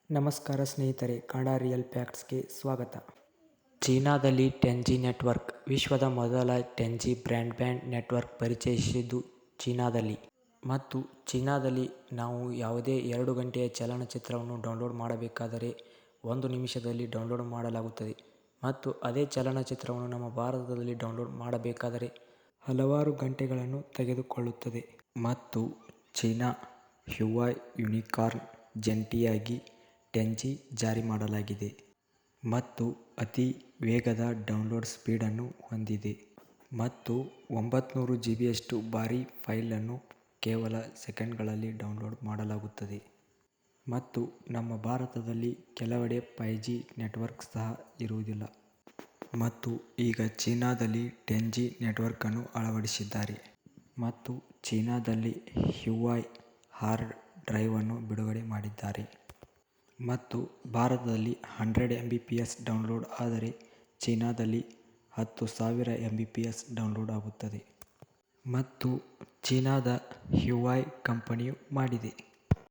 ನಮಸ್ಕಾರ ಸ್ನೇಹಿತರೆ, ಕನ್ನಡ ರಿಯಲ್ ಫ್ಯಾಕ್ಟ್ಸ್ಗೆ ಸ್ವಾಗತ. ಚೀನಾದಲ್ಲಿ 10G ನೆಟ್ವರ್ಕ್. ವಿಶ್ವದ ಮೊದಲ 10G ಬ್ರಾಡ್ಬ್ಯಾಂಡ್ ನೆಟ್ವರ್ಕ್ ಪರಿಚಯಿಸಿದ್ದು ಚೀನಾದಲ್ಲಿ. ಮತ್ತು ಚೀನಾದಲ್ಲಿ ನಾವು ಯಾವುದೇ 2 ಗಂಟೆಯ ಚಲನಚಿತ್ರವನ್ನು ಡೌನ್ಲೋಡ್ ಮಾಡಬೇಕಾದರೆ 1 ನಿಮಿಷದಲ್ಲಿ ಡೌನ್ಲೋಡ್ ಮಾಡಲಾಗುತ್ತದೆ. ಮತ್ತು ಅದೇ ಚಲನಚಿತ್ರವನ್ನು ನಮ್ಮ ಭಾರತದಲ್ಲಿ ಡೌನ್ಲೋಡ್ ಮಾಡಬೇಕಾದರೆ ಹಲವಾರು ಗಂಟೆಗಳನ್ನು ತೆಗೆದುಕೊಳ್ಳುತ್ತದೆ. ಮತ್ತು ಚೀನಾ, ಹ್ಯುವಾಯ್, ಯೂನಿಕಾರ್ನ್ ಜಂಟಿಯಾಗಿ 10G ಜಾರಿ ಮಾಡಲಾಗಿದೆ ಮತ್ತು ಅತಿ ವೇಗದ ಡೌನ್ಲೋಡ್ ಸ್ಪೀಡನ್ನು ಹೊಂದಿದೆ ಮತ್ತು 900 GBಯಷ್ಟು ಭಾರೀ ಫೈಲನ್ನು ಕೇವಲ ಸೆಕೆಂಡ್ಗಳಲ್ಲಿ ಡೌನ್ಲೋಡ್ ಮಾಡಲಾಗುತ್ತದೆ. ಮತ್ತು ನಮ್ಮ ಭಾರತದಲ್ಲಿ ಕೆಲವೆಡೆ 5G ನೆಟ್ವರ್ಕ್ ಸಹ ಇರುವುದಿಲ್ಲ. ಮತ್ತು ಈಗ ಚೀನಾದಲ್ಲಿ 10G ನೆಟ್ವರ್ಕನ್ನು ಅಳವಡಿಸಿದ್ದಾರೆ. ಮತ್ತು ಚೀನಾದಲ್ಲಿ ಹ್ಯುವಾಯ್ ಹಾರ್ಡ್ ಡ್ರೈವನ್ನು ಬಿಡುಗಡೆ ಮಾಡಿದ್ದಾರೆ. ಮತ್ತು ಭಾರತದಲ್ಲಿ 100 Mbps ಡೌನ್ಲೋಡ್ ಆದರೆ ಚೀನಾದಲ್ಲಿ 10,000 Mbps ಡೌನ್ಲೋಡ್ ಆಗುತ್ತದೆ. ಮತ್ತು ಚೀನಾದ ಹ್ಯುವಾಯ್ ಕಂಪನಿಯು ಮಾಡಿದೆ.